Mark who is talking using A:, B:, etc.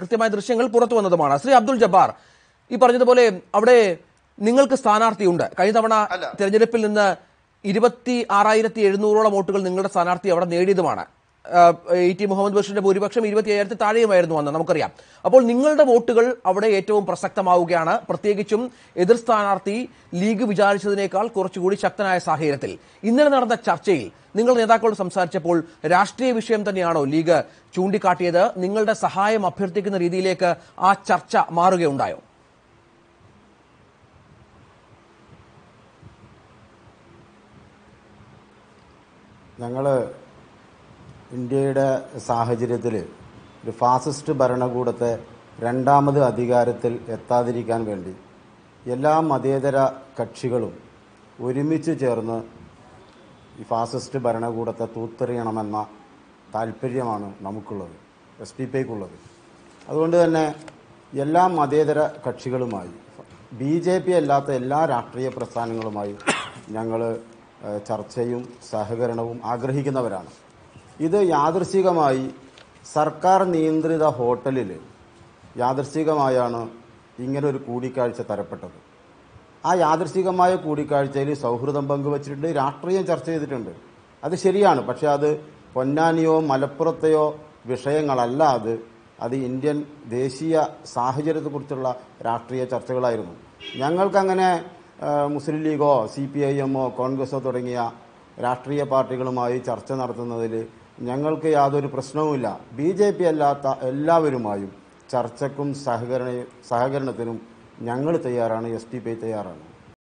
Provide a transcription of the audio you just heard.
A: കൃത്യമായ ദൃശ്യങ്ങൾ പുറത്തു വന്നതുമാണ്. ശ്രീ അബ്ദുൾ ജബ്ബാർ, ഈ പറഞ്ഞതുപോലെ അവിടെ നിങ്ങൾക്ക് സ്ഥാനാർത്ഥിയുണ്ട്. കഴിഞ്ഞ തവണ തെരഞ്ഞെടുപ്പിൽ നിന്ന് 26,700 വോട്ടുകൾ നിങ്ങളുടെ സ്ഥാനാർത്ഥി അവിടെ നേടിയതുമാണ്. ടി മുഹമ്മദ് ബഷീറിന്റെ ഭൂരിപക്ഷം 27,000 താഴെയുമായിരുന്നു അന്ന്, നമുക്കറിയാം. അപ്പോൾ നിങ്ങളുടെ വോട്ടുകൾ അവിടെ ഏറ്റവും പ്രസക്തമാവുകയാണ്. പ്രത്യേകിച്ചും എതിർ സ്ഥാനാർത്ഥി ലീഗ് വിചാരിച്ചതിനേക്കാൾ കുറച്ചുകൂടി ശക്തനായ സാഹചര്യത്തിൽ ഇന്നലെ നടന്ന ചർച്ചയിൽ നിങ്ങൾ നേതാക്കളോട് സംസാരിച്ചപ്പോൾ രാഷ്ട്രീയ വിഷയം തന്നെയാണോ ലീഗ് ചൂണ്ടിക്കാട്ടിയത്? നിങ്ങളുടെ സഹായം അഭ്യർത്ഥിക്കുന്ന രീതിയിലേക്ക് ആ ചർച്ച മാറുകയുണ്ടായോ?
B: ഞങ്ങൾ ഇന്ത്യയുടെ സാഹചര്യത്തിൽ ഒരു ഫാസിസ്റ്റ് ഭരണകൂടത്തെ രണ്ടാമത് അധികാരത്തിൽ എത്താതിരിക്കാൻ വേണ്ടി എല്ലാ മതേതര കക്ഷികളും ഒരുമിച്ച് ചേർന്ന് ഈ ഫാസിസ്റ്റ് ഭരണകൂടത്തെ തൂത്തെറിയണമെന്ന താല്പര്യമാണ് നമുക്കുള്ളത്, SDPIക്കുള്ളത്. അതുകൊണ്ട് തന്നെ എല്ലാ മതേതര കക്ഷികളുമായി BJP അല്ലാത്ത എല്ലാ രാഷ്ട്രീയ പ്രസ്ഥാനങ്ങളുമായി ഞങ്ങൾ ചർച്ചയും സഹകരണവും ആഗ്രഹിക്കുന്നവരാണ്. ഇത് യാദൃശ്ചികമായി സർക്കാർ നിയന്ത്രിത ഹോട്ടലിൽ യാദൃശ്ചികമായാണ് ഇങ്ങനൊരു കൂടിക്കാഴ്ച തരപ്പെട്ടത്. ആ യാദൃശ്ചികമായ കൂടിക്കാഴ്ചയിൽ സൗഹൃദം പങ്കുവച്ചിട്ടുണ്ട്, രാഷ്ട്രീയം ചർച്ച ചെയ്തിട്ടുണ്ട്. അത് ശരിയാണ്. പക്ഷെ അത് പൊന്നാനിയോ മലപ്പുറത്തെയോ വിഷയങ്ങളല്ല. അത് ഇന്ത്യൻ ദേശീയ സാഹചര്യത്തെക്കുറിച്ചുള്ള രാഷ്ട്രീയ ചർച്ചകളായിരുന്നു. ഞങ്ങൾക്കങ്ങനെ മുസ്ലിം ലീഗോ CPIMോ കോൺഗ്രസോ തുടങ്ങിയ രാഷ്ട്രീയ പാർട്ടികളുമായി ചർച്ച നടത്തുന്നതിൽ ഞങ്ങൾക്ക് യാതൊരു പ്രശ്നവുമില്ല. BJP അല്ലാത്ത എല്ലാവരുമായും ചർച്ചയ്ക്കും സഹകരണത്തിനും ഞങ്ങൾ തയ്യാറാണ്, SDPI തയ്യാറാണ്.